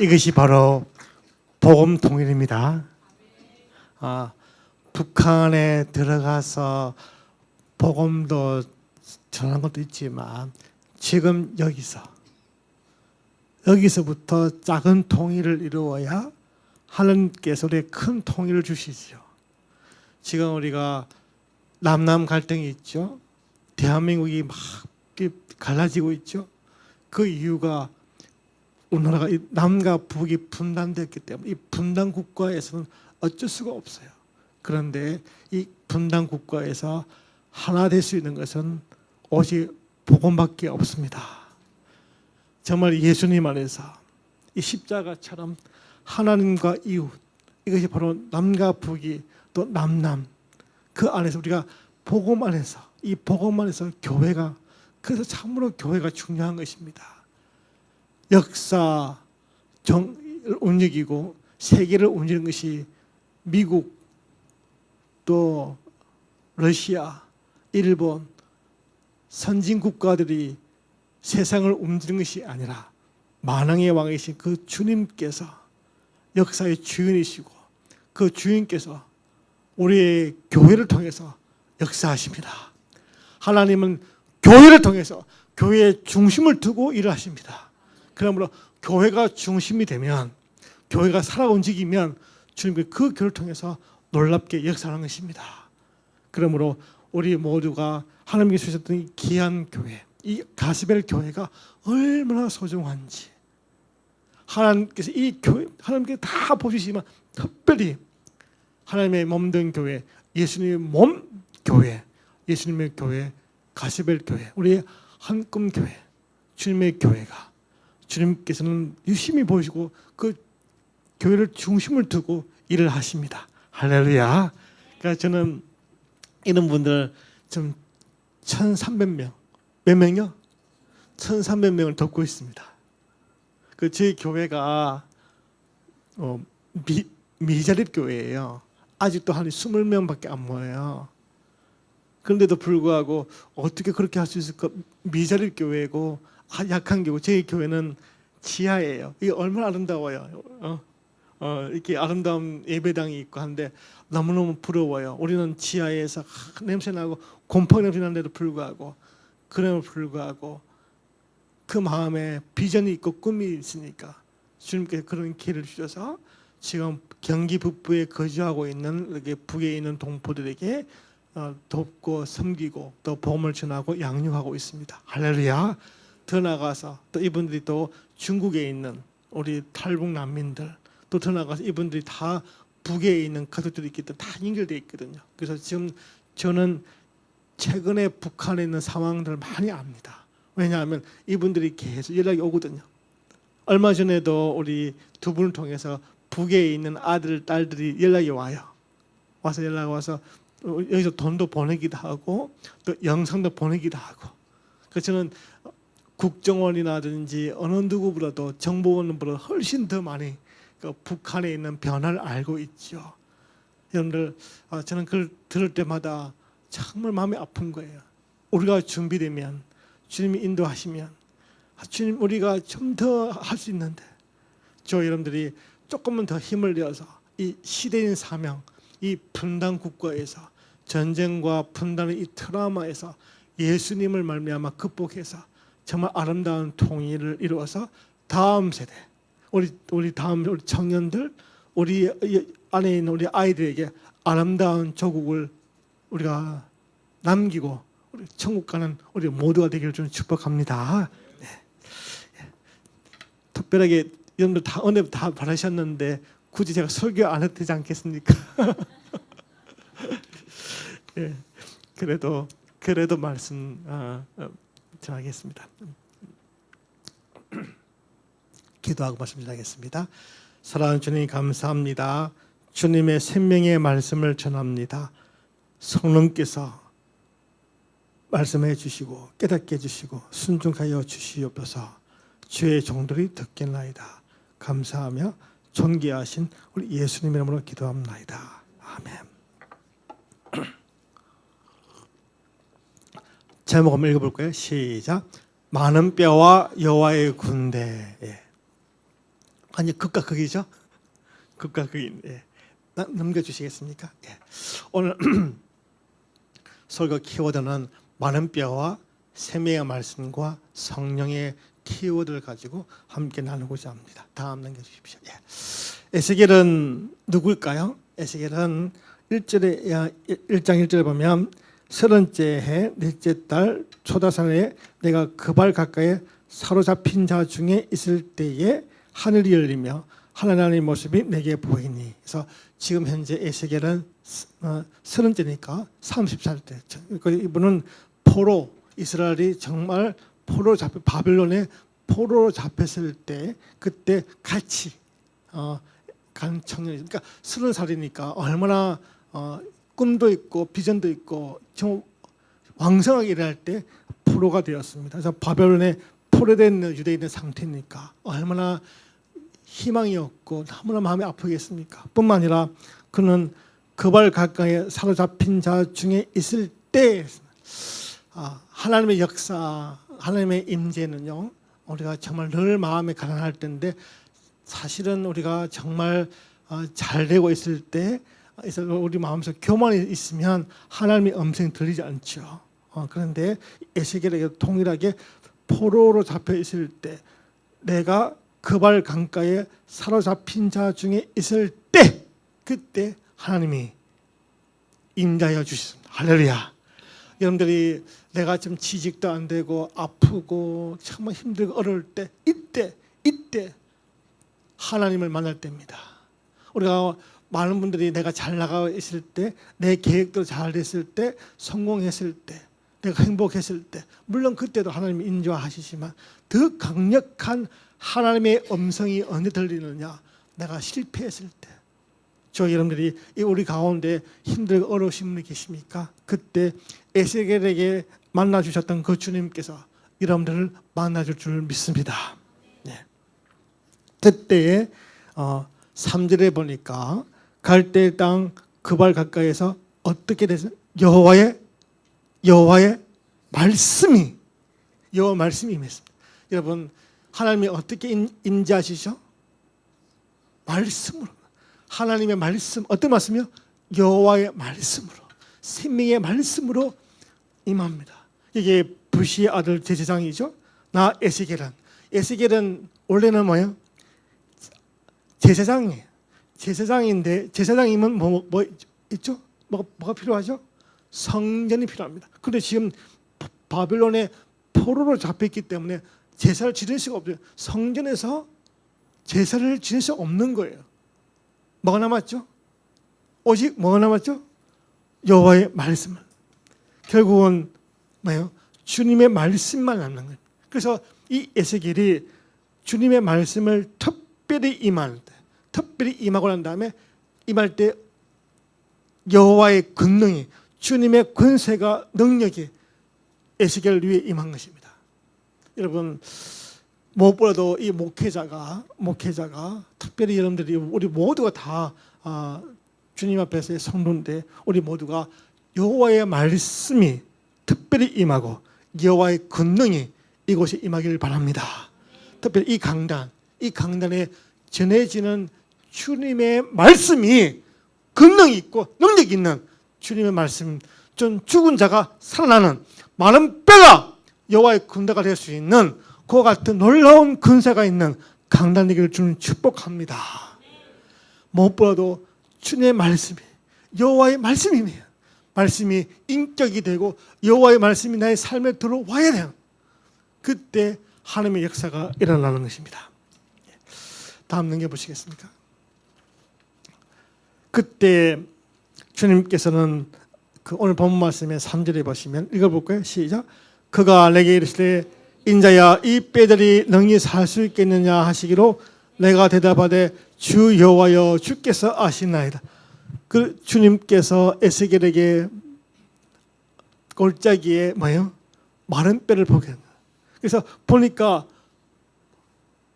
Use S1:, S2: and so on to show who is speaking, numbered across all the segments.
S1: 이것이 바로 복음 통일입니다. 북한에 들어가서 복음도 전한 것도 있지만 지금 여기서부터 작은 통일을 이루어야 하나님께서 우리의 큰 통일을 주시죠. 지금 우리가 남남 갈등이 있죠. 대한민국이 막 갈라지고 있죠. 그 이유가 우리나라가 남과 북이 분단됐기 때문에 이 분단 국가에서는 어쩔 수가 없어요. 그런데 이 분단 국가에서 하나 될 수 있는 것은 오직 복음밖에 없습니다. 정말 예수님 안에서 이 십자가처럼 하나님과 이웃, 이것이 바로 남과 북이 또 남남, 그 안에서 우리가 복음 안에서, 이 복음 안에서 교회가, 그래서 참으로 교회가 중요한 것입니다. 역사 정을 움직이고 세계를 움직이는 것이 미국, 또 러시아, 일본, 선진 국가들이 세상을 움직이는 것이 아니라 만왕의 왕이신 그 주님께서 역사의 주인이시고 그 주인께서 우리의 교회를 통해서 역사하십니다. 하나님은 교회를 통해서 교회의 중심을 두고 일을 하십니다. 그러므로 교회가 중심이 되면, 교회가 살아 움직이면 주님께서 그 교회를 통해서 놀랍게 역사하는 것입니다. 그러므로 우리 모두가 하나님께서 주셨던 이 귀한 교회, 이 가스벨 교회가 얼마나 소중한지, 하나님께서 이 교회, 하나님께서 다 보시지만 특별히 하나님의 몸된 교회, 예수님의 몸 교회, 예수님의 교회, 가스벨 교회, 우리의 한꿈 교회, 주님의 교회가 주님께서는 유심히 보시고 그 교회를 중심을 두고 일을 하십니다. 할렐루야. 그러니까 저는 이런 분들 좀 1,300명, 몇 명이요? 1,300명을 돕고 있습니다. 그 저희 교회가 미자립 교회예요. 아직도 한 20명밖에 안 모여요. 그런데도 불구하고 어떻게 그렇게 할 수 있을까? 미자립 교회고 약한 교회. 저희 교회는 지하예요. 이게 얼마나 아름다워요. 이렇게 아름다운 예배당이 있고 한데 너무너무 부러워요. 우리는 지하에서 냄새나고 곰팡이 냄새 나는데도 불구하고, 그럼에도 불구하고 그 마음에 비전이 있고 꿈이 있으니까 주님께서 그런 기회를 주셔서 지금 경기 북부에 거주하고 있는 이렇게 북에 있는 동포들에게 돕고 섬기고 또 복음을 전하고 양육하고 있습니다. 할렐루야. 더 나가서 또 이분들이 또 중국에 있는 우리 탈북 난민들, 또 더 나가서 이분들이 다 북에 있는 가족들이 있기 때문에 다 연결되어 있거든요. 그래서 지금 저는 최근에 북한에 있는 상황들을 많이 압니다. 왜냐하면 이분들이 계속 연락이 오거든요. 얼마 전에도 우리 두 분을 통해서 북에 있는 아들, 딸들이 연락이 와요. 와서 연락 와서 여기서 돈도 보내기도 하고 또 영상도 보내기도 하고. 그래서 저는 국정원이라든지 어느 누구보다도 정보원보다 훨씬 더 많이 그 북한에 있는 변화를 알고 있죠. 여러분들, 저는 그걸 들을 때마다 정말 마음이 아픈 거예요. 우리가 준비되면, 주님이 인도하시면, 주님 우리가 좀 더 할 수 있는데, 저 여러분들이 조금만 더 힘을 내어서 이 시대인 사명, 이 분단 국가에서, 전쟁과 분단의 이 트라우마에서 예수님을 말미암아 극복해서 정말 아름다운 통일을 이루어서 다음 세대, 우리 다음 우리 청년들, 우리 안에 있는 우리 아이들에게 아름다운 조국을 우리가 남기고 우리 천국 가는 우리 모두가 되기를 좀 축복합니다. 네. 특별하게 여러분들 다 은혜 다 받으셨는데 굳이 제가 설교 안 해도 되지 않겠습니까? 네. 그래도 말씀 전하겠습니다. 기도하고 말씀 전하겠습니다. 사랑하는 주님 감사합니다. 주님의 생명의 말씀을 전합니다. 성령께서 말씀해 주시고 깨닫게 해주시고 순종하여 주시옵소서. 주의 종들이 듣겠나이다. 감사하며 존귀하신 우리 예수님 이름으로 기도합나이다. 아멘. 제목 한번 읽어볼까요? 시작. 많은 뼈와 여호와의 군대. 아니 극과 극이죠. 극과 극인데 넘겨주시겠습니까? 예. 오늘 설교 키워드는 많은 뼈와 생명의 말씀과 성령의 키워드를 가지고 함께 나누고자 합니다. 다음 넘겨주십시오. 예. 에스겔은 누구일까요? 에스겔은 1장 1절에 보면 30째 해 넷째 달 초다산에 내가 그발 가까이 사로잡힌 자 중에 있을 때에 하늘이 열리며 하나님의 모습이 내게 보이니. 그래서 지금 현재 에스겔은 30째니까 30살 때. 이분은 포로, 이스라엘이 정말 포로 잡혀 바벨론에 포로로 잡혔을 때 그때 같이 간 청년이. 그러니까 30살이니까 얼마나 꿈도 있고 비전도 있고 좀 왕성하게 일할 때 포로가 되었습니다. 그래서 바벨론에 포로된 유대인의 상태니까 얼마나 희망이 없고 너무나 마음이 아프겠습니까? 뿐만 아니라 그는 그발 가까이에 사로잡힌 자 중에 있을 때 하나님의 역사, 하나님의 임재는요, 우리가 정말 늘 마음이 가난할 때인데 사실은 우리가 정말 잘 되고 있을 때 우리 마음속에 교만이 있으면 하나님의 음성이 들리지 않죠. 그런데 에스겔에게 동일하게 포로로 잡혀 있을 때 내가 그발 강가에 사로잡힌 자 중에 있을 때 그때 하나님이 임하여 주셨습니다. 할렐루야. 여러분들이 내가 좀 취직도 안 되고 아프고 정말 힘들고 어려울 때 이때 하나님을 만날 때입니다. 우리가 많은 분들이 내가 잘 나가고 있을 때, 내 계획도 잘 됐을 때, 성공했을 때, 내가 행복했을 때, 물론 그때도 하나님이 인도하시지만 더 강력한 하나님의 음성이 언제 들리느냐? 내가 실패했을 때. 저 여러분들이 우리 가운데 힘들고 어려우신 분이 계십니까? 그때 에스겔에게 만나주셨던 그 주님께서 여러분들을 만나줄 줄 믿습니다. 네. 그때에 3절에 보니까 갈대 땅 그발 가까이에서 어떻게 되죠? 여호와의 말씀이 임했습니다. 여러분 하나님이 어떻게 임재하시죠? 말씀으로. 하나님의 말씀, 어떤 말씀이요? 여호와의 말씀으로, 생명의 말씀으로 임합니다. 이게 부시의 아들 제사장이죠. 나 에스겔은 원래는 뭐예요? 제사장이에요. 제사장인데 제사장이면 뭐 있죠? 뭐가 필요하죠? 성전이 필요합니다. 그런데 지금 바벨론에 포로로 잡혔기 때문에 제사를 지낼 수가 없어요. 성전에서 제사를 지낼 수 없는 거예요. 뭐가 남았죠? 오직 뭐가 남았죠? 여호와의 말씀을. 결국은 뭐예요? 주님의 말씀만 남는 거예요. 그래서 이 에스겔이 주님의 말씀을 특별히 임하고 난 다음에 임할 때 여호와의 권능이, 주님의 권세가, 능력이 에스겔 위에 임한 것입니다. 여러분 무엇보다도 이 목회자가 특별히 여러분들이 우리 모두가 다 주님 앞에서의 성도인데 우리 모두가 여호와의 말씀이 특별히 임하고 여호와의 권능이 이곳에 임하기를 바랍니다. 특별히 이 강단에 전해지는 주님의 말씀이 권능이 있고 능력이 있는 주님의 말씀, 좀 죽은 자가 살아나는, 많은 뼈가 여호와의 군대가 될 수 있는 그와 같은 놀라운 근세가 있는 강단되기를 주님 축복합니다. 무엇보다도 주님의 말씀이 여호와의 말씀이에요. 말씀이 인격이 되고 여호와의 말씀이 나의 삶에 들어와야 돼요. 그때 하나님의 역사가 일어나는 것입니다. 다음 넘겨보시겠습니까? 그때 주님께서는 오늘 본문 말씀의 3절에 보시면 읽어볼까요? 시작. 그가 내게 이르시되 인자야 이 뼈들이 능히 살 수 있겠느냐 하시기로 내가 대답하되 주 여호와여 주께서 아시나이다. 그 주님께서 에스겔에게 골짜기에 마른 뼈를 보게 합니다. 그래서 보니까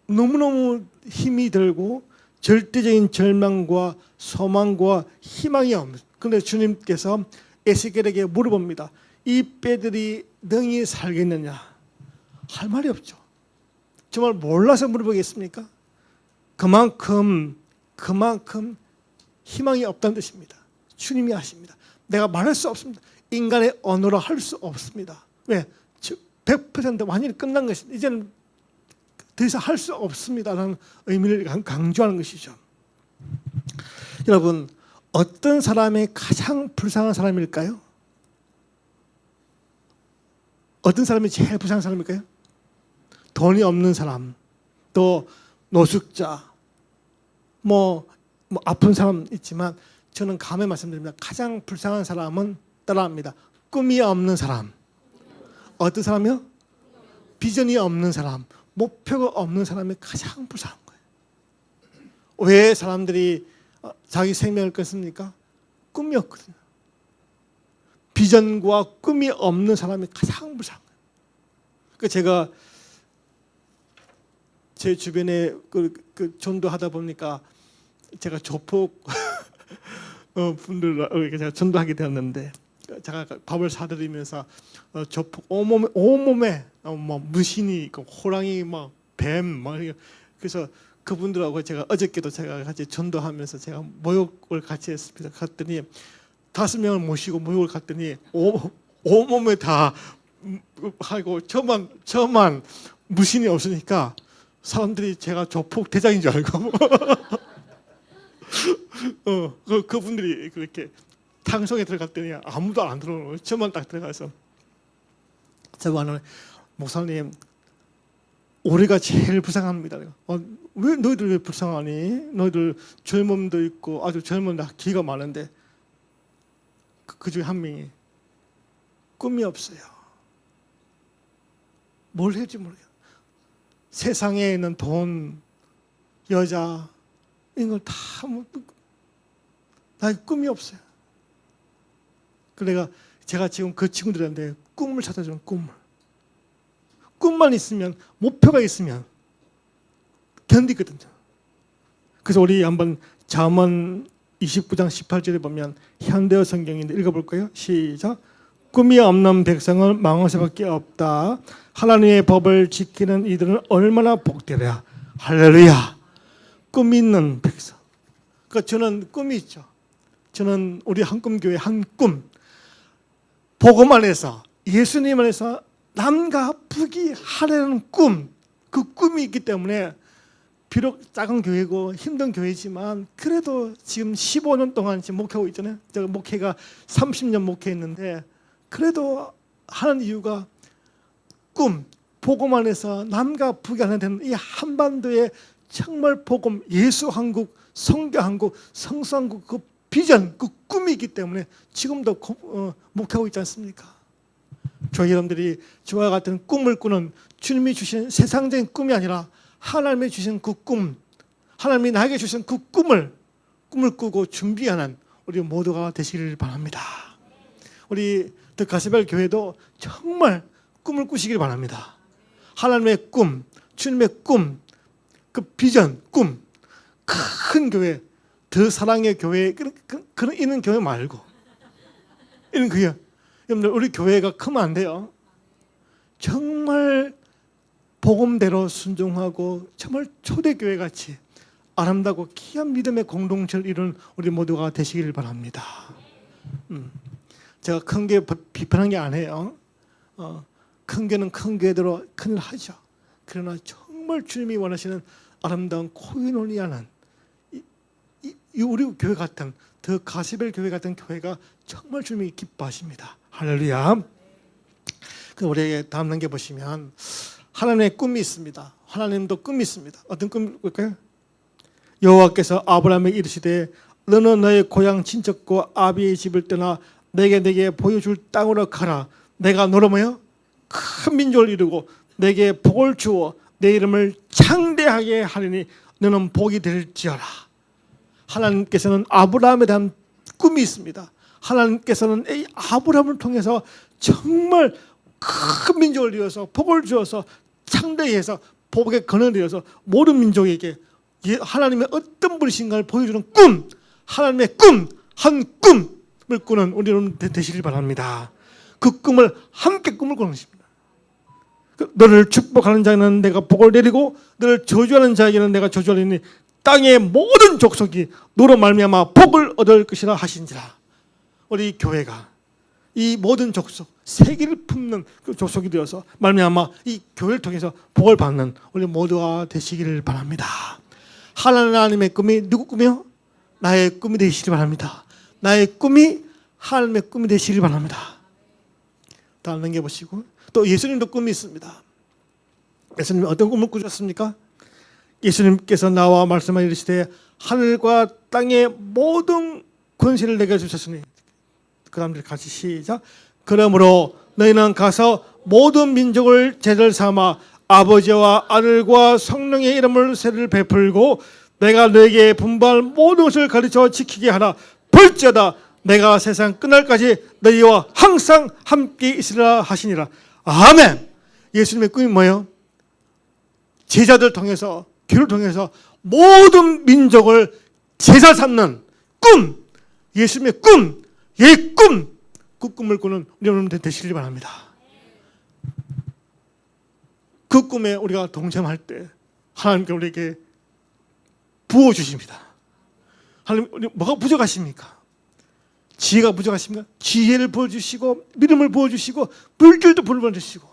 S1: 너무너무 힘이 들고 절대적인 절망과 소망과 희망이 없는. 그런데 주님께서 에스겔에게 물어봅니다. 이 뼈들이 능히 살겠느냐? 할 말이 없죠. 정말 몰라서 물어보겠습니까? 그만큼 희망이 없다는 뜻입니다. 주님이 아십니다. 내가 말할 수 없습니다. 인간의 언어로 할 수 없습니다. 왜? 100% 완전히 끝난 것입니다. 이제는 더 이상 할 수 없습니다라는 의미를 강조하는 것이죠. 여러분, 어떤 사람이 가장 불쌍한 사람일까요? 어떤 사람이 제일 불쌍한 사람일까요? 돈이 없는 사람, 또 노숙자, 뭐 아픈 사람 있지만 저는 감히 말씀드립니다. 가장 불쌍한 사람은 따라합니다. 꿈이 없는 사람. 어떤 사람이요? 비전이 없는 사람, 목표가 없는 사람이 가장 불쌍한 거예요. 왜 사람들이 자기 생명을 끊습니까? 꿈이 없거든요. 비전과 꿈이 없는 사람이 가장 불쌍한 거예요. 그러니까 제가 제 주변에 전도하다 보니까 제가 조폭 분들 제가 전도하게 되었는데, 제가 밥을 사드리면서 조폭 온몸에 뭐 무신이 있고 호랑이 막 뱀 막, 그래서 그분들하고 제가 어저께도 제가 같이 전도하면서 제가 모욕을 같이 했습니다. 갔더니 5명을 모시고 모욕을 갔더니 온몸에 다 하고 저만 무신이 없으니까 사람들이 제가 조폭 대장인 줄 알고 그분들이 그렇게 탕성에 들어갔더니 아무도 안 들어오는 거예요. 저만 딱 들어가서 저번에 목사님, 우리가 제일 불쌍합니다. 왜 너희들 왜 불쌍하니? 너희들 젊음도 있고 아주 젊은 기가 많은데 그 중에 한 명이 꿈이 없어요. 뭘 할지 모르겠어요. 세상에 있는 돈, 여자 이런 걸 다 나의 꿈이 없어요. 그래가 제가 지금 그 친구들한테 꿈을 찾아주는 꿈만 있으면, 목표가 있으면 견디거든요. 그래서 우리 한번 잠언 29장 18절에 보면 현대어 성경인데 읽어볼까요? 시작. 꿈이 없는 백성을 망할 수밖에 없다. 하나님의 법을 지키는 이들은 얼마나 복되랴. 할렐루야. 꿈 있는 백성. 그러니까 저는 꿈이 있죠. 저는 우리 한꿈교회 한 꿈, 복음 안에서, 예수님 안에서 남과 북이 하려는 꿈, 그 꿈이 있기 때문에 비록 작은 교회고 힘든 교회지만 그래도 지금 15년 동안 지금 목회하고 있잖아요. 제가 목회가 30년 목회했는데 그래도 하는 이유가 꿈, 복음 안에서 남과 북이 하는 이 한반도의 정말 복음, 예수 한국, 성교 한국, 성수 한국 그 비전, 그 꿈이기 때문에 지금도 목회하고 있지 않습니까? 저희 여러분들이 저와 같은 꿈을 꾸는, 주님이 주신 세상적인 꿈이 아니라 하나님이 주신 그 꿈, 하나님이 나에게 주신 그 꿈을 꾸고 준비하는 우리 모두가 되시기를 바랍니다. 우리 더 가스벨 교회도 정말 꿈을 꾸시길 바랍니다. 하나님의 꿈, 주님의 꿈, 그 비전, 꿈, 큰 교회, 더 사랑의 교회, 그런 이런 교회 말고 이런 교회. 여러분들, 우리 교회가 크면 안 돼요. 정말 복음대로 순종하고 정말 초대교회 같이 아름다고 귀한 믿음의 공동체를 이룬 우리 모두가 되시길 바랍니다. 제가 큰 교회 비판한 게 아니에요. 큰 교회는 큰 교회대로 큰일 하죠. 그러나 정말 주님이 원하시는 아름다운 코이노니아는 이 우리 교회 같은, 더 가시벨 교회 같은 교회가 정말 주님이 기뻐하십니다. 할렐루야. 그럼 우리에게 다음 단계 보시면 하나님의 꿈이 있습니다. 하나님도 꿈이 있습니다. 어떤 꿈일까요? 여호와께서 아브라함에게 이르시되 너는 너의 고향 친척과 아비의 집을 떠나 내게 보여줄 땅으로 가라. 내가 너로 뭐요? 큰 민족을 이루고 내게 복을 주어 내 이름을 창대하게 하리니 너는 복이 될지어라. 하나님께서는 아브라함에 대한 꿈이 있습니다. 하나님께서는 이 아브라함을 통해서 정말 큰 민족을 이루어서 복을 주어서 창대히 해서 복의 근원을 이루어서 모든 민족에게 하나님의 어떤 분이신가를 보여주는 꿈, 하나님의 꿈, 한 꿈을 꾸는 우리 여러분 되시길 바랍니다. 그 꿈을 함께 꿈을 꾸는 것입니다. 너를 축복하는 자에는 내가 복을 내리고 너를 저주하는 자에게는 내가 저주하리니 땅의 모든 족속이 너로 말미암아 복을 얻을 것이라 하신지라. 우리 교회가 이 모든 족속, 세계를 품는 그 족속이 되어서 말미암아 이 교회를 통해서 복을 받는 우리 모두가 되시기를 바랍니다. 하나님의 꿈이 누구 꿈이요? 나의 꿈이 되시길 바랍니다. 나의 꿈이 하나님의 꿈이 되시길 바랍니다. 다음 넘겨보시고, 또 예수님도 꿈이 있습니다. 예수님이 어떤 꿈을 꾸셨습니까? 예수님께서 나와 말씀하여 이르시되 하늘과 땅의 모든 권세를 내게 주셨으니, 그 다음에 같이 시작. 그러므로 너희는 가서 모든 민족을 제자를 삼아 아버지와 아들과 성령의 이름을 세를 베풀고 내가 너에게 분부할 모든 것을 가르쳐 지키게 하라. 볼지어다 내가 세상 끝날까지 너희와 항상 함께 있으리라 하시니라. 아멘. 예수님의 꿈이 뭐예요? 제자들 통해서, 교회를 통해서 모든 민족을 제자 삼는 꿈, 예수님의 꿈, 꿈, 그 꿈을 꾸는 우리 여러분들 되시길 바랍니다. 그 꿈에 우리가 동참할 때 하나님께 우리에게 부어주십니다. 하나님, 우리 뭐가 부족하십니까? 지혜가 부족하십니까? 지혜를 부어주시고 믿음을 부어주시고 물질도 불러주시고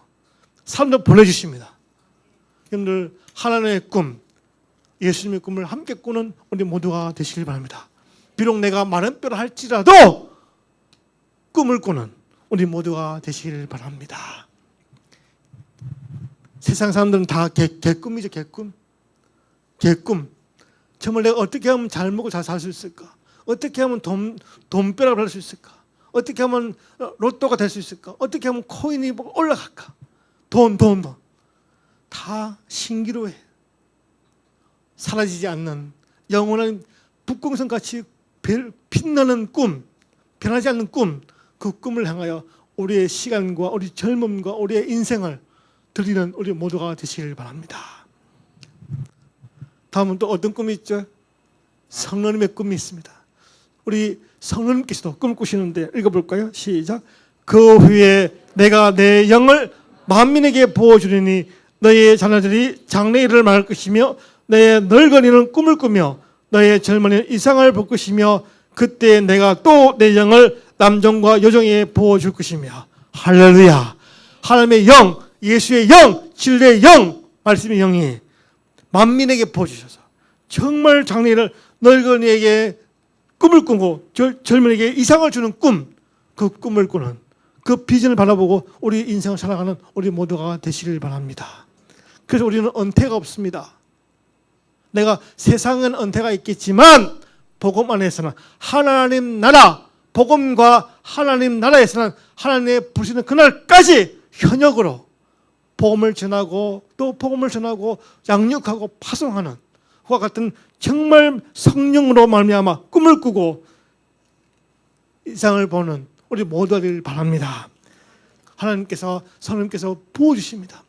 S1: 사람도 보내주십니다. 여러분들 하나님의 꿈, 예수님의 꿈을 함께 꾸는 우리 모두가 되시길 바랍니다. 비록 내가 마른 뼈를 할지라도 꿈을 꾸는 우리 모두가 되시길 바랍니다. 세상 사람들은 다 개꿈이죠. 개꿈. 정말 내가 어떻게 하면 잘 먹고 잘 살 수 있을까? 어떻게 하면 돈벼락을 할 수 있을까? 어떻게 하면 로또가 될 수 있을까? 어떻게 하면 코인이 올라갈까? 돈. 다 신기루해. 사라지지 않는 영원한 북극성같이 빛나는 꿈, 변하지 않는 꿈, 그 꿈을 향하여 우리의 시간과 우리 젊음과 우리의 인생을 드리는 우리 모두가 되시길 바랍니다. 다음은 또 어떤 꿈이 있죠? 성령님의 꿈이 있습니다. 우리 성령님께서도 꿈을 꾸시는데 읽어볼까요? 시작. 그 후에 내가 내 영을 만민에게 부어주리니 너의 자녀들이 장래일을 말할 것이며 너의 늙은이는 꿈을 꾸며 너의 젊은이는 이상을 볼 것이며 그때 내가 또 내 영을 남종과 여종에게 부어줄 것이며. 할렐루야. 하나님의 영, 예수의 영, 진리의 영, 말씀의 영이 만민에게 부어주셔서 정말 장래일을 늙은이에게 꿈을 꾸고 젊은이에게 이상을 주는 꿈, 그 꿈을 꾸는 그 비전을 바라보고 우리 인생을 살아가는 우리 모두가 되시길 바랍니다. 그래서 우리는 은퇴가 없습니다. 내가 세상은 은퇴가 있겠지만 복음 안에서는 하나님 나라, 복음과 하나님 나라에서는 하나님의 부르시는 그날까지 현역으로 복음을 전하고 또 복음을 전하고 양육하고 파송하는 그와 같은 정말 성령으로 말미암아 꿈을 꾸고 이상을 보는 우리 모두가 되길 바랍니다. 하나님께서 성령님께서 부어주십니다.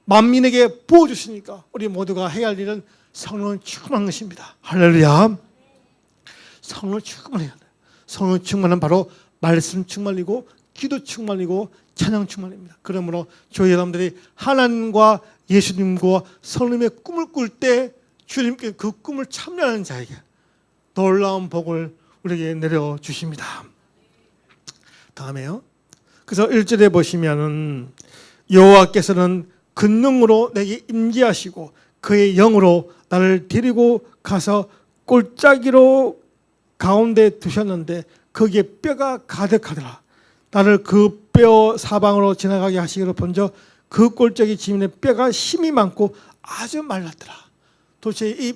S1: 만민에게 부어주시니까 우리 모두가 해야 할 일은 성령 충만한 것입니다. 할렐루야. 성령 충만해야 돼요. 성령 충만은 바로 말씀 충만이고 기도 충만이고 찬양 충만입니다. 그러므로 저희 여러분들이 하나님과 예수님과 성령님의 꿈을 꿀 때 주님께 그 꿈을 참여하는 자에게 놀라운 복을 우리에게 내려주십니다. 다음에요. 그래서 1절에 보시면은 여호와께서는 근능으로 내게 임재하시고 그의 영으로 나를 데리고 가서 골짜기로 가운데 두셨는데 거기에 뼈가 가득하더라. 나를 그 뼈 사방으로 지나가게 하시기로 본저 그 골짜기 지면에 뼈가 힘이 많고 아주 말랐더라. 도대체 이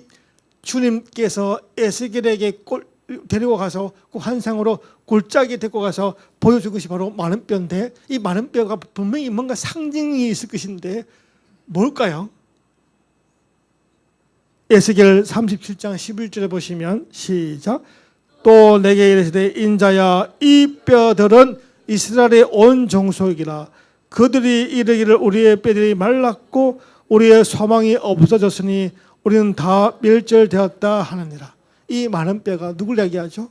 S1: 주님께서 에스겔에게 데리고 가서 그 환상으로 골짜기에 데리고 가서 보여준 것이 바로 마른 뼈인데 이 마른 뼈가 분명히 뭔가 상징이 있을 것인데 뭘까요? 에스겔 37장 11절에 보시면 시작. 또 내게 이르시되 인자야 이 뼈들은 이스라엘의 온 종속이라. 그들이 이르기를 우리의 뼈들이 말랐고 우리의 소망이 없어졌으니 우리는 다 멸절되었다 하느니라. 이 많은 뼈가 누굴 이야기하죠?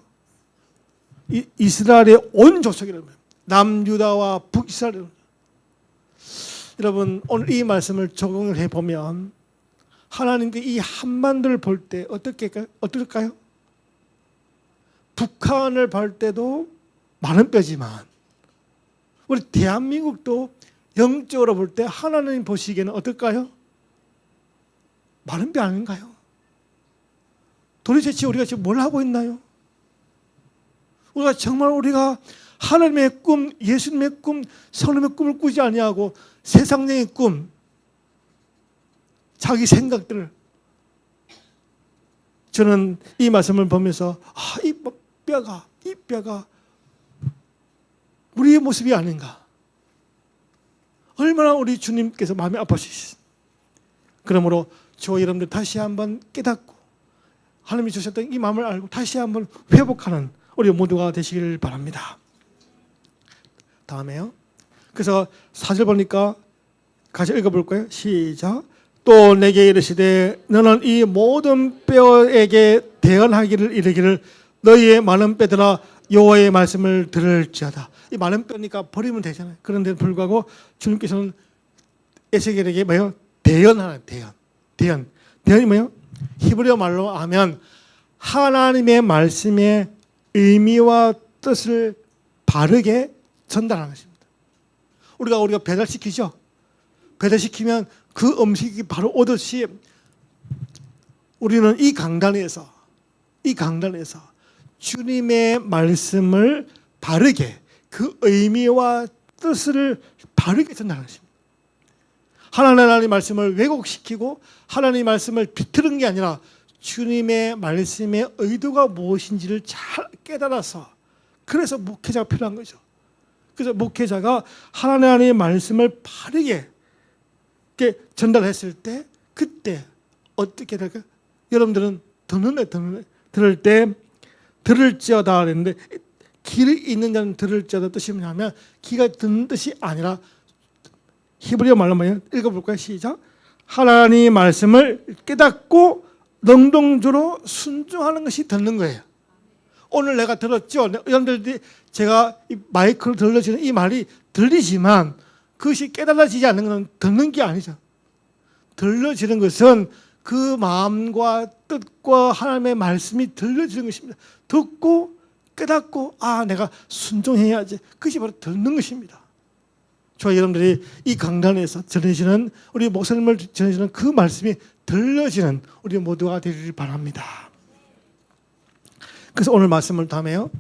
S1: 이스라엘의 온 족속이라는 거예요. 남유다와 북이스라엘. 여러분 오늘 이 말씀을 적용을 해보면 하나님께 이 한반도를 볼 때 어떨까요? 북한을 볼 때도 많은 뼈지만 우리 대한민국도 영적으로 볼 때 하나님 보시기에는 어떨까요? 많은 뼈 아닌가요? 도대체 우리가 지금 뭘 하고 있나요? 우리가 하나님의 꿈, 예수님의 꿈, 성령의 꿈을 꾸지 아니하고 세상적인 꿈, 자기 생각들을, 저는 이 말씀을 보면서 이 뼈가 우리의 모습이 아닌가. 얼마나 우리 주님께서 마음이 아파지시죠. 그러므로 저와 여러분들 다시 한번 깨닫고 하나님이 주셨던 이 마음을 알고 다시 한번 회복하는 우리 모두가 되시길 바랍니다. 다음에요. 그래서 4절 보니까 같이 읽어볼까요? 시작. 또 내게 이르시되 너는 이 모든 뼈에게 대언하기를 이르기를 너희의 많은 뼈들아 여호와의 말씀을 들을지어다. 이 많은 뼈니까 버리면 되잖아요. 그런데 불구하고 주님께서는 에스겔에게 뭐예요? 대언하는 대언이 뭐예요? 히브리어 말로 하면 하나님의 말씀의 의미와 뜻을 바르게 전달하는 것입니다. 우리가 배달시키죠. 배달시키면 그 음식이 바로 오듯이 우리는 이 강단에서 주님의 말씀을 바르게 그 의미와 뜻을 바르게 전달하는 것입니다. 하나님의 말씀을 왜곡시키고 하나님의 말씀을 비틀은 게 아니라 주님의 말씀의 의도가 무엇인지를 잘 깨달아서, 그래서 목회자가 필요한 거죠. 그래서 목회자가 하나님의 말씀을 바르게 전달했을 때 그때 어떻게 될까요? 여러분들은 들을 때 들을지어다 그랬는데 귀를 있는 자는 들을지어다 뜻이 뭐냐면 귀가 듣는 뜻이 아니라 히브리어 말로 뭐예요? 읽어볼까요? 시작. 하나님의 말씀을 깨닫고 능동적으로 순종하는 것이 듣는 거예요. 오늘 내가 들었죠. 여러분들이 제가 이 마이크로 들려지는 이 말이 들리지만 그것이 깨달아지지 않는 것은 듣는 게 아니죠. 들려지는 것은 그 마음과 뜻과 하나님의 말씀이 들려지는 것입니다. 듣고 깨닫고 내가 순종해야지. 그것이 바로 듣는 것입니다. 저와 여러분들이 이 강단에서 전해지는 우리 목사님을 전해지는 그 말씀이 들려지는 우리 모두가 되기를 바랍니다. 그래서 오늘 말씀을 다음에요.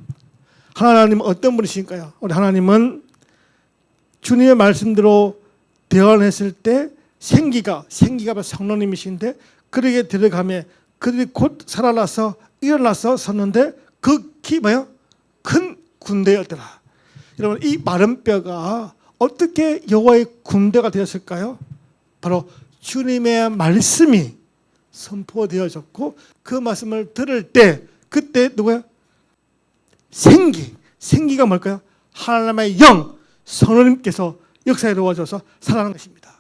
S1: 하나님은 어떤 분이신가요? 우리 하나님은 주님의 말씀대로 대언했을 때 생기가 바로 성령님이신데 그에게 들어가며 그들이 곧 살아나서 일어나서 섰는데 극히 뭐요? 큰 군대였더라. 여러분 이 마른 뼈가 어떻게 여호와의 군대가 되었을까요? 바로 주님의 말씀이 선포되어졌고 그 말씀을 들을 때 그때 누구야? 생기가 뭘까요? 하나님의 영, 성령님께서 역사에 이루어져서 살아나는 것입니다.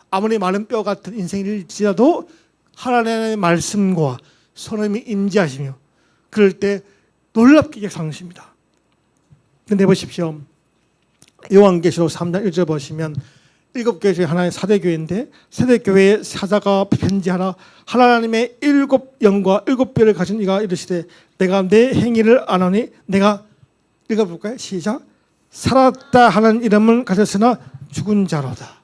S1: 아무리 마른 뼈 같은 인생일지라도 하나님의 말씀과 성령님이 임재하시며 그럴 때 놀랍게 역사하는 것입니다. 근데 보십시오. 요한계시록 3장 1절 보시면 7교회 중에 하나의 사대교회인데 사대교회의 사자가 편지하라. 하나님의 7영과 7뼈를 가진 이가 이르시되 내가 내 행위를 아노니 내가 읽어볼까요? 시작. 살았다 하는 이름은 가졌으나 죽은 자로다.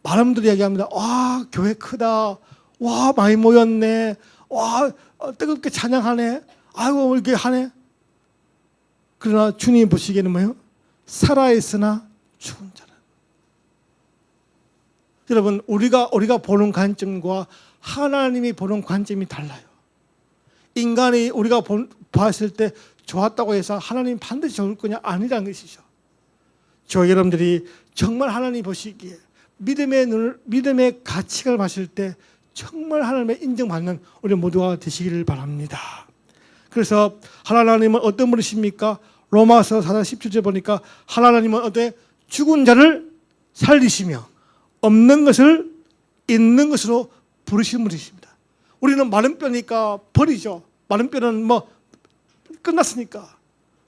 S1: 많은 분들이 이야기합니다. 와 교회 크다. 와 많이 모였네. 와 뜨겁게 찬양하네. 아이고 이렇게 하네. 그러나 주님 보시기에는 뭐예요? 살아있으나 죽은 자라. 여러분 우리가 보는 관점과 하나님이 보는 관점이 달라요. 인간이 우리가 봤을 때 좋았다고 해서 하나님 반드시 좋을 거냐? 아니라는 것이죠. 저 여러분들이 정말 하나님 보시기에 믿음의 가치를 봤을 때 정말 하나님의 인정받는 우리 모두가 되시기를 바랍니다. 그래서 하나님은 어떤 분이십니까? 로마서 4장 17절 보니까 하나님은 어때? 죽은 자를 살리시며 없는 것을 있는 것으로 부르시는 분이십니다. 우리는 마른 뼈니까 버리죠. 마른 뼈는 뭐 끝났으니까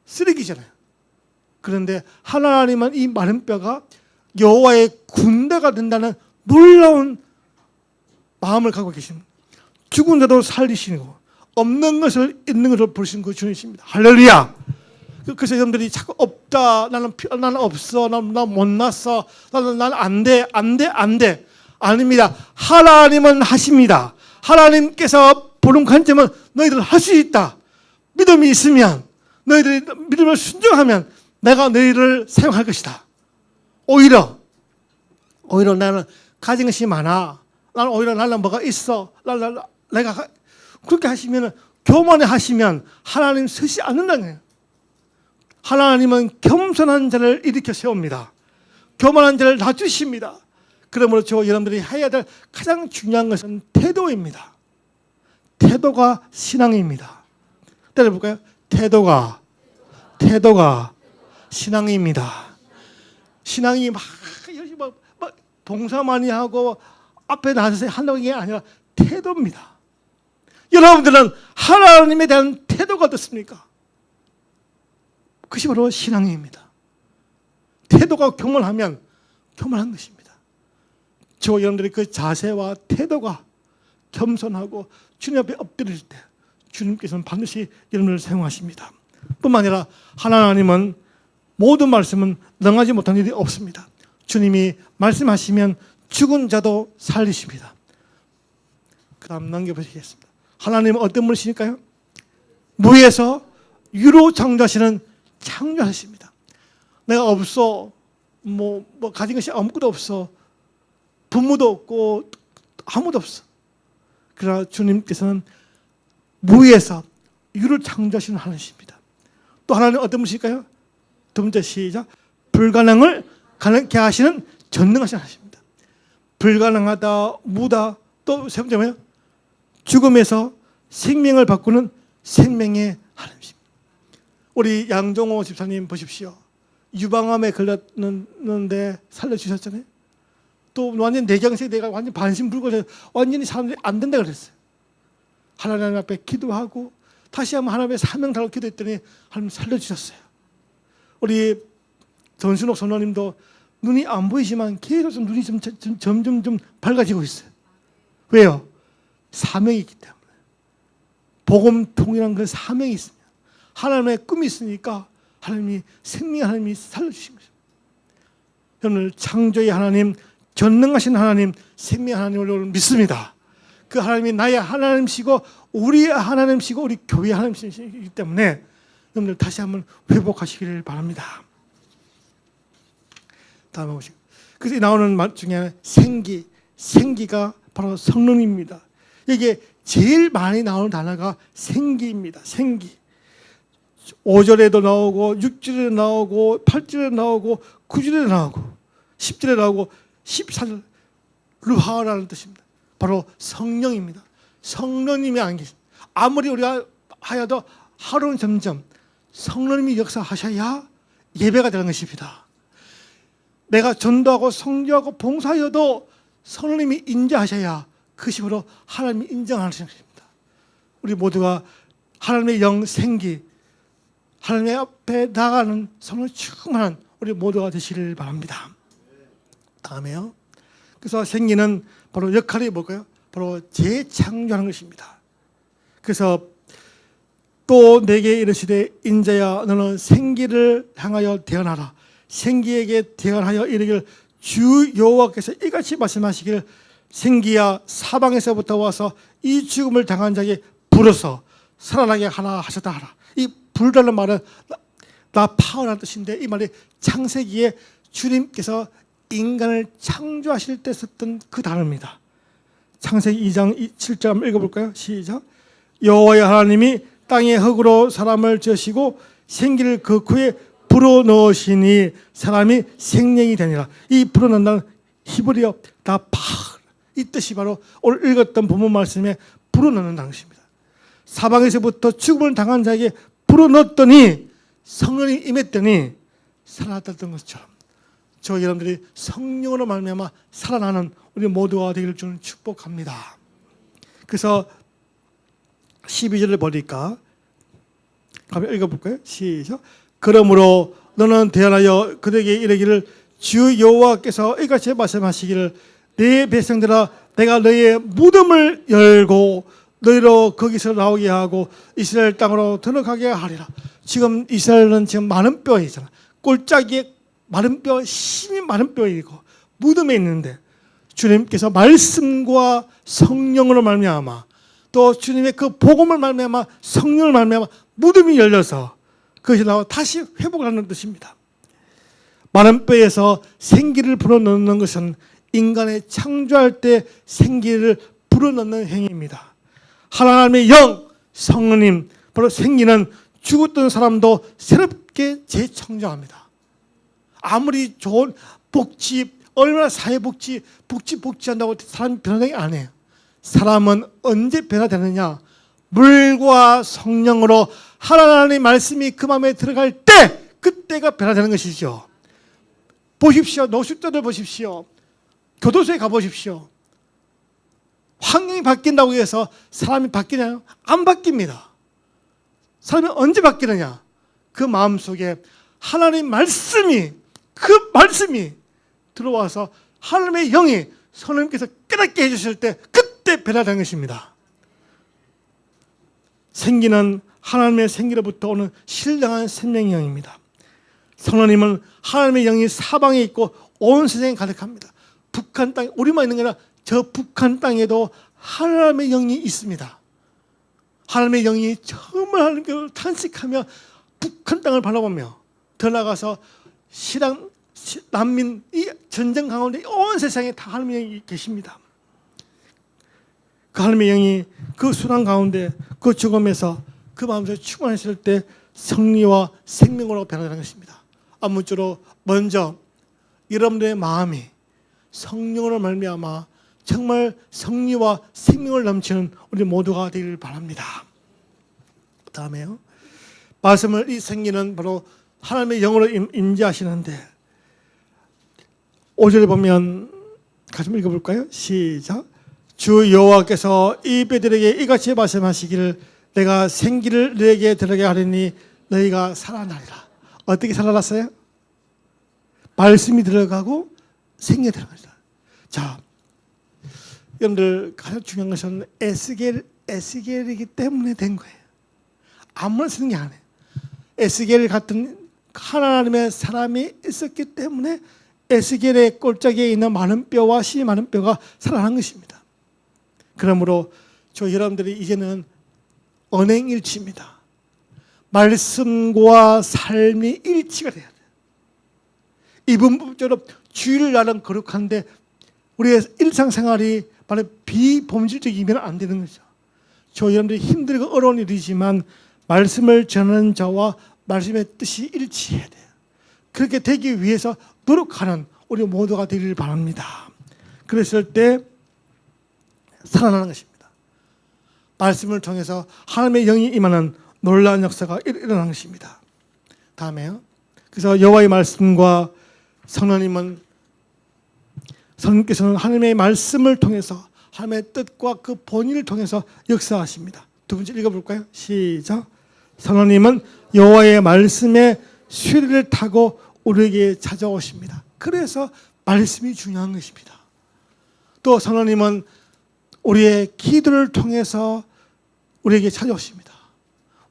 S1: 쓰레기잖아요. 그런데 하나님은 이 마른 뼈가 여호와의 군대가 된다는 놀라운 마음을 갖고 계십니다. 죽은 자도 살리시고 없는 것을 있는 것으로 부르신 그 주님이십니다. 할렐루야. 그래서 여러분들이 자꾸 없다, 나는 없어, 나는 못났어, 나는 안 돼. 아닙니다. 하나님은 하십니다. 하나님께서 보는 관점은 너희들 할 수 있다. 믿음이 있으면, 너희들이 믿음을 순종하면 내가 너희를 사용할 것이다. 오히려 나는 가진 것이 많아. 나는 오히려 나는 뭐가 있어. 내가 그렇게 하시면, 교만해 하시면 하나님 쓰지 않는다는 거예요. 하나님은 겸손한 자를 일으켜 세웁니다. 교만한 자를 낮추십니다. 그러므로 여러분들이 해야 될 가장 중요한 것은 태도입니다. 태도가 신앙입니다. 때려볼까요? 태도가 신앙입니다. 신앙이 막 봉사 많이 하고 앞에 나서서 한다는 게 아니라 태도입니다. 여러분들은 하나님에 대한 태도가 어떻습니까? 그것이 바로 신앙입니다. 태도가 교만하면 교만한 것입니다. 여러분들의 그 자세와 태도가 겸손하고 주님 앞에 엎드릴 때 주님께서는 반드시 여러분을 사용하십니다. 뿐만 아니라 하나님은 모든 말씀은 능하지 못한 일이 없습니다. 주님이 말씀하시면 죽은 자도 살리십니다. 그 다음 넘겨보시겠습니다. 하나님은 어떤 분이시니까요? 무에서 유로 창조하시는 창조하십니다. 내가 없어, 가진 것이 아무것도 없어, 부모도 없고 아무도 없어. 그러나 주님께서는 무에서 유를 창조하시는 하나님이십니다. 또 하나님은 어떤 분이실까요? 두 번째 시작. 불가능을 가능케 하시는 전능하신 하나님입니다. 불가능하다, 무다, 또 세 번째 뭐예요? 죽음에서 생명을 바꾸는 생명의 하나님이십니다. 우리 양정호 집사님 보십시오. 유방암에 걸렸는데 살려주셨잖아요. 또 완전 내경색 내가 완전 반신불구해서 완전히 사람들이 안 된다 그랬어요. 하나님 앞에 기도하고 다시 한번 하나님의 사명 달고 기도했더니 하나님 살려주셨어요. 우리 전순옥 선원님도 눈이 안 보이지만 계속 눈이 점점 밝아지고 있어요. 왜요? 사명이 있기 때문에. 복음통이라는 그 사명이 있습니다. 하나님의 꿈이 있으니까 하나님이 생명의 하나님이 살려주신 거죠. 여러분을 창조의 하나님, 전능하신 하나님, 생명의 하나님을 믿습니다. 그 하나님이 나의 하나님이시고 우리의 하나님이시고 우리 교회의 하나님이시기 때문에 여러분들 다시 한번 회복하시기를 바랍니다. 다음에 보시고. 그래서 나오는 말 중에 생기가 바로 성령입니다. 이게 제일 많이 나오는 단어가 생기입니다. 생기. 5절에도 나오고 6절에 나오고 8절에 나오고 9절에 나오고 10절에 나오고 14절 루하라는 뜻입니다. 바로 성령입니다. 성령님이 안 계십니다. 아무리 우리가 하여도 하루는 점점 성령님이 역사하셔야 예배가 되는 것입니다. 내가 전도하고 성교하고 봉사하여도 성령님이 인정하셔야 그것이 바로 하나님이 인정하시는 것입니다. 우리 모두가 하나님의 영 생기, 하나님의 앞에 나가는 성령 충만한 우리 모두가 되시길 바랍니다. 다음에요. 그래서 생기는 바로 역할이 뭘까요? 바로 재창조하는 것입니다. 그래서 또 내게 이르시되 인자야 너는 생기를 향하여 대언하라. 생기에게 대언하여 이르기를 주 여호와께서 이같이 말씀하시기를 생기야 사방에서부터 와서 이 죽음을 당한 자에게 불어서 살아나게 하라 하셨다 하라. 이 불이라는 말은 파워라는 뜻인데 이 말이 창세기에 주님께서 인간을 창조하실 때 썼던 그 단어입니다. 창세기 2장 7절 한번 읽어볼까요? 시작. 여호와의 하나님이 땅의 흙으로 사람을 지으시고 생기를 그 코에 불어넣으시니 사람이 생명이 되니라. 이 불어넣는다는 히브리어 나파 이 뜻이 바로 오늘 읽었던 본문 말씀에 불어넣는다는 것입니다. 사방에서부터 죽음을 당한 자에게 불어넣었더니 성령이 임했더니 살아났던 것처럼 저 여러분들이 성령으로 말미암아 살아나는 우리 모두가 되기를 주는 축복합니다. 그래서 12절을 보니까 한번 읽어볼까요? 시작. 그러므로 너는 대언하여 그들에게 이르기를 주 여호와께서 이같이 말씀하시기를 내 백성들아 내가 너희의 무덤을 열고 너희로 거기서 나오게 하고 이스라엘 땅으로 들어가게 하리라. 지금 이스라엘은 지금 마른 뼈이잖아. 꼴짜기에 마른 뼈, 힘이 마른 뼈이고 무덤에 있는데 주님께서 말씀과 성령으로 말미암아 또 주님의 그 복음을 말미암아 성령을 말미암아 무덤이 열려서 그것이 나와 다시 회복하는 뜻입니다. 마른 뼈에서 생기를 불어넣는 것은 인간의 창조할 때 생기를 불어넣는 행위입니다. 하나님의 영, 성령님, 바로 생기는 죽었던 사람도 새롭게 재창조합니다. 아무리 좋은 복지, 얼마나 사회복지, 복지한다고 사람이 변화되지 않아요. 사람은 언제 변화되느냐? 물과 성령으로 하나님의 말씀이 그 마음에 들어갈 때 그때가 변화되는 것이죠. 보십시오. 노숙자들 보십시오. 교도소에 가보십시오. 환경이 바뀐다고 해서 사람이 바뀌나요? 안 바뀝니다. 사람이 언제 바뀌느냐? 그 마음속에 하나님의 말씀이, 그 말씀이 들어와서 하나님의 영이 성령님께서 깨닫게 해주실 때 그때 변화되는 것입니다. 생기는 하나님의 생기로부터 오는 신령한 생명의 영입니다. 성령님은 하나님의 영이 사방에 있고 온 세상에 가득합니다. 북한 땅에, 우리만 있는 게 아니라 저 북한 땅에도 하나님의 영이 있습니다. 하나님의 영이 정말 하나님께 탄식하며 북한 땅을 바라보며 더 나가서 시당, 난민, 이 전쟁 가운데 온 세상에 다 하나님의 영이 계십니다. 그 하나님의 영이 그 수랑 가운데 그 죽음에서 그 마음속에 충만했을 때 성리와 생명으로 변화되는 것입니다. 아무쪼록 먼저 여러분들의 마음이 성령으로 말미암아 정말 성리와 생명을 넘치는 우리 모두가 되기를 바랍니다. 그 다음에요. 말씀을 이 생기는 바로 하나님의 영으로 임재하시는데 5절에 보면 같이 한번 읽어볼까요? 시작. 주 여호와께서 이 베들에게 이같이 말씀하시기를 내가 생기를 너에게 들어게 하리니 너희가 살아나리라. 어떻게 살아났어요? 말씀이 들어가고 생기가 들어갑니다. 자, 여러분들 가장 중요한 것은 에스겔이기 때문에 된 거예요. 아무나 쓰는 게 아니에요. 에스겔 같은 하나님의 사람이 있었기 때문에 에스겔의 꼴짝이에 있는 많은 뼈와 씨 많은 뼈가 살아난 것입니다. 그러므로 저 여러분들이 이제는 언행일치입니다. 말씀과 삶이 일치가 돼야 돼요. 이분법적으로 주일날은 거룩한데 우리의 일상생활이 바로 비범실적이면 안 되는 거죠. 저 여러분들이 힘들고 어려운 일이지만 말씀을 전하는 자와 말씀의 뜻이 일치해야 돼요. 그렇게 되기 위해서 노력하는 우리 모두가 되기를 바랍니다. 그랬을 때 살아나는 것입니다. 말씀을 통해서 하나님의 영이 임하는 놀라운 역사가 일어나는 것입니다. 다음에요. 그래서 여호와의 말씀과 성령님께서는 하나님의 말씀을 통해서 하나님의 뜻과 그 본의를 통해서 역사하십니다. 두 번째 읽어볼까요? 시작. 성령님은 여호와의 말씀에 쇠를 타고 우리에게 찾아오십니다. 그래서 말씀이 중요한 것입니다. 또 성령님은 우리의 기도를 통해서 우리에게 찾아오십니다.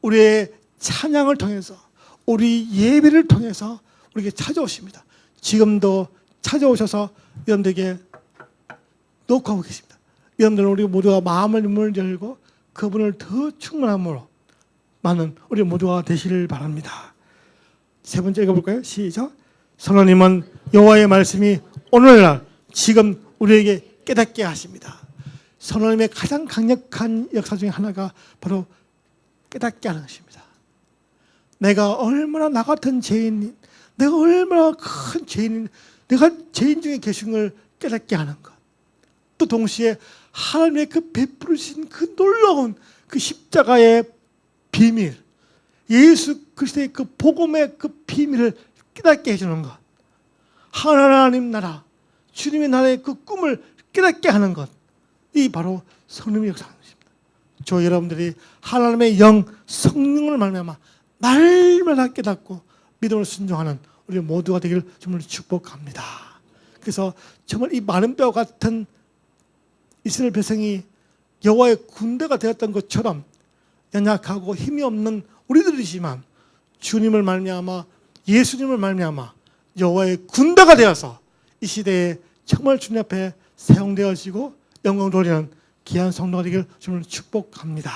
S1: 우리의 찬양을 통해서 우리 예배를 통해서 우리에게 찾아오십니다. 지금도 찾아오셔서 여러분들에게 녹화하고 계십니다. 여러분들은 우리 모두가 마음을 문을 열고 그분을 더 충만함으로 많은 우리 모두가 되시길 바랍니다. 세 번째 읽어볼까요? 시작. 성령님은 여호와의 말씀이 오늘날 지금 우리에게 깨닫게 하십니다. 성령님의 가장 강력한 역사 중에 하나가 바로 깨닫게 하는 것입니다. 내가 얼마나 나 같은 죄인인, 내가 얼마나 큰 죄인인, 내가 죄인 중에 계신 걸 깨닫게 하는 것. 또 동시에 하나님의 그 베푸르신 그 놀라운 그 십자가의 비밀, 예수 그리스도의 그 복음의 그 비밀을 깨닫게 해주는 것. 하나님 나라, 주님의 나라의 그 꿈을 깨닫게 하는 것. 이 바로 성령의 역사입니다. 저 여러분들이 하나님의 영, 성령을 말미암아 날마다 깨닫고 믿음을 순종하는 우리 모두가 되기를 정말 축복합니다. 그래서 정말 이 마른 뼈 같은 이스라엘 백성이 여호와의 군대가 되었던 것처럼 연약하고 힘이 없는 우리들이지만 주님을 말미암아 예수님을 말미암아 여호와의 군대가 되어서 이 시대에 정말 주님 앞에 사용되어지고 영광 돌리는 귀한 성도가 되기를 주님을 축복합니다.